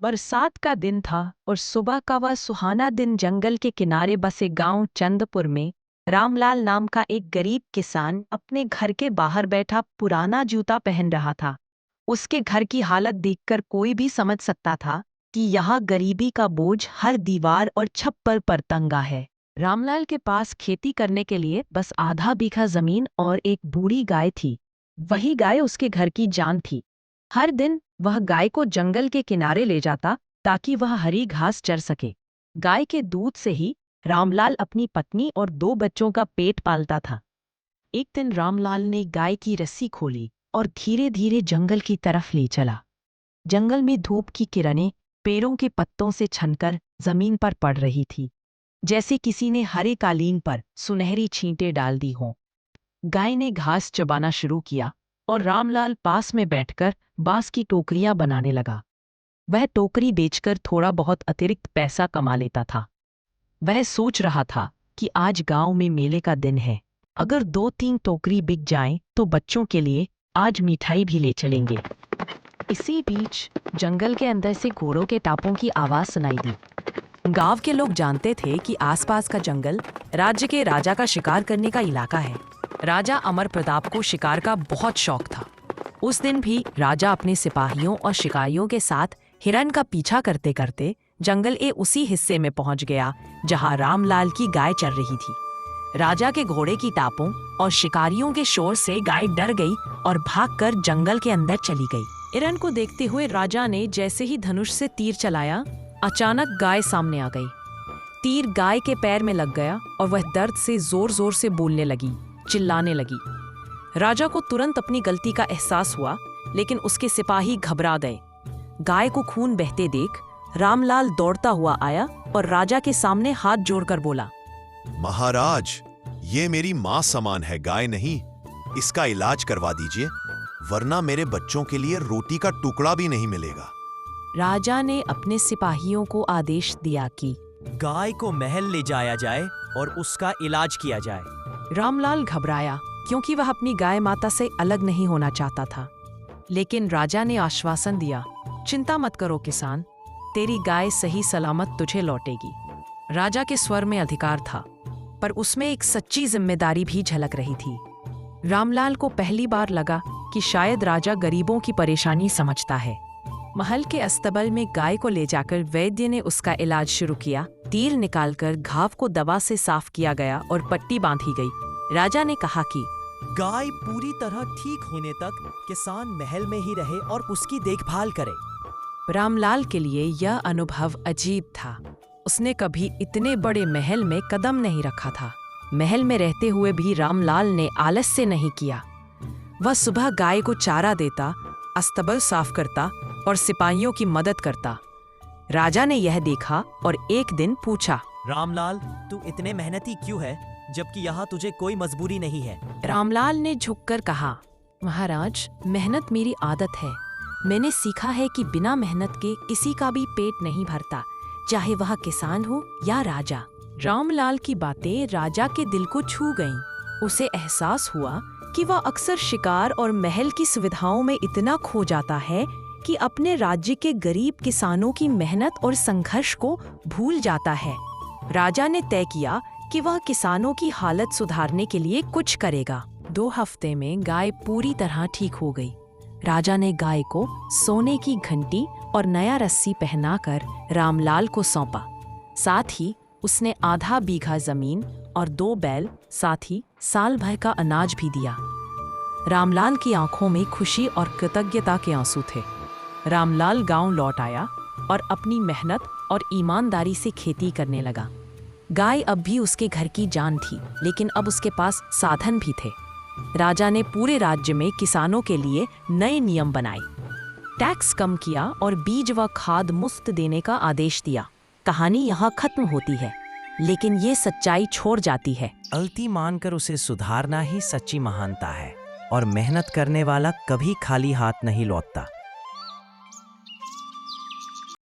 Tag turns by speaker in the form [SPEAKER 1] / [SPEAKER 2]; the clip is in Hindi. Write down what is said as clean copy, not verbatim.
[SPEAKER 1] बरसात का दिन था और सुबह का वह सुहाना दिन जंगल के किनारे बसे गांव चंदपुर में रामलाल नाम का एक गरीब किसान अपने घर के बाहर बैठा पुराना जूता पहन रहा था। उसके घर की हालत देखकर कोई भी समझ सकता था कि यहाँ गरीबी का बोझ हर दीवार और छप्पर पर तंगा है। रामलाल के पास खेती करने के लिए बस आधा बीघा जमीन और एक बूढ़ी गाय थी। वही गाय उसके घर की जान थी। हर दिन वह गाय को जंगल के किनारे ले जाता ताकि वह हरी घास चर सके। गाय के दूध से ही रामलाल अपनी पत्नी और 2 बच्चों का पेट पालता था। एक दिन रामलाल ने गाय की रस्सी खोली और धीरे धीरे जंगल की तरफ ले चला। जंगल में धूप की किरणें पेड़ों के पत्तों से छनकर जमीन पर पड़ रही थी, जैसे किसी ने हरे कालीन पर सुनहरी छींटे डाल दी हों। गाय ने घास चबाना शुरू किया और रामलाल पास में बैठकर बांस की टोकरियां बनाने लगा। वह टोकरी बेचकर थोड़ा बहुत अतिरिक्त पैसा कमा लेता था। वह सोच रहा था कि आज गांव में मेले का दिन है। अगर 2-3 टोकरी बिक जाएं तो बच्चों के लिए आज मिठाई भी ले चलेंगे। इसी बीच जंगल के अंदर से घोड़ों के टापों की आवाज सुनाई दी। गांव के लोग जानते थे कि आसपास का जंगल राज्य के राजा का शिकार करने का इलाका है। राजा अमर प्रताप को शिकार का बहुत शौक था। उस दिन भी राजा अपने सिपाहियों और शिकारियों के साथ हिरन का पीछा करते करते जंगल के उसी हिस्से में पहुंच गया जहां रामलाल की गाय चर रही थी। राजा के घोड़े की टापों और शिकारियों के शोर से गाय डर गई और भागकर जंगल के अंदर चली गई। हिरन को देखते हुए राजा ने जैसे ही धनुष से तीर चलाया, अचानक गाय सामने आ गई। तीर गाय के पैर में लग गया और वह दर्द से जोर जोर से बोलने लगी, चिल्लाने लगी। राजा को तुरंत अपनी गलती का एहसास हुआ, लेकिन उसके सिपाही घबरा गए। गाय को खून बहते देख रामलाल दौड़ता हुआ आया और राजा के सामने हाथ जोड़कर बोला,
[SPEAKER 2] महाराज, ये मेरी माँ समान है, गाय नहीं। इसका इलाज करवा दीजिए, वरना मेरे बच्चों के लिए रोटी का टुकड़ा भी नहीं मिलेगा।
[SPEAKER 1] राजा ने अपने सिपाहियों को आदेश दिया कि
[SPEAKER 3] गाय को महल ले जाया जाए और उसका इलाज किया जाए।
[SPEAKER 1] रामलाल घबराया क्योंकि वह अपनी गाय माता से अलग नहीं होना चाहता था। लेकिन राजा ने आश्वासन दिया, चिंता मत करो किसान, तेरी गाय सही सलामत तुझे लौटेगी। राजा के स्वर में अधिकार था, पर उसमें एक सच्ची जिम्मेदारी भी झलक रही थी। रामलाल को पहली बार लगा कि शायद राजा गरीबों की परेशानी समझता है। महल के अस्तबल में गाय को ले जाकर वैद्य ने उसका इलाज शुरू किया। तीर निकालकर घाव को दवा से साफ किया गया और पट्टी बांधी गई। राजा ने कहा कि
[SPEAKER 3] गाय पूरी तरह ठीक होने तक किसान महल में ही रहे और उसकी देखभाल करे।
[SPEAKER 1] रामलाल के लिए यह अनुभव अजीब था। उसने कभी इतने बड़े महल में कदम नहीं रखा था। महल में रहते हुए भी रामलाल ने आलस्य नहीं किया। वह सुबह गाय को चारा देता, अस्तबल साफ करता और सिपाहियों की मदद करता। राजा ने यह देखा और एक दिन पूछा,
[SPEAKER 3] रामलाल, तू इतने मेहनती क्यों है, जबकि यहाँ तुझे कोई मजबूरी नहीं है?
[SPEAKER 1] रामलाल ने झुककर कहा, महाराज, मेहनत मेरी आदत है। मैंने सीखा है कि बिना मेहनत के किसी का भी पेट नहीं भरता, चाहे वह किसान हो या राजा। रामलाल की बातें राजा के दिल को छू गईं। उसे एहसास हुआ कि वह अक्सर शिकार और महल की सुविधाओं में इतना खो जाता है कि अपने राज्य के गरीब किसानों की मेहनत और संघर्ष को भूल जाता है। राजा ने तय किया कि वह किसानों की हालत सुधारने के लिए कुछ करेगा। 2 हफ्ते में गाय पूरी तरह ठीक हो गई। राजा ने गाय को सोने की घंटी और नया रस्सी पहनाकर रामलाल को सौंपा। साथ ही उसने आधा बीघा जमीन और 2 बैल, साथ ही साल भर का अनाज भी दिया। रामलाल की आंखों में खुशी और कृतज्ञता के आंसू थे। रामलाल गांव लौट आया और अपनी मेहनत और ईमानदारी से खेती करने लगा। गाय अब भी उसके घर की जान थी, लेकिन अब उसके पास साधन भी थे। राजा ने पूरे राज्य में किसानों के लिए नए नियम बनाए, टैक्स कम किया और बीज व खाद मुफ्त देने का आदेश दिया। कहानी यहाँ खत्म होती है, लेकिन ये सच्चाई छोड़ जाती है।
[SPEAKER 3] गलती मानकर उसे सुधारना ही सच्ची महानता है, और मेहनत करने वाला कभी खाली हाथ नहीं लौटता।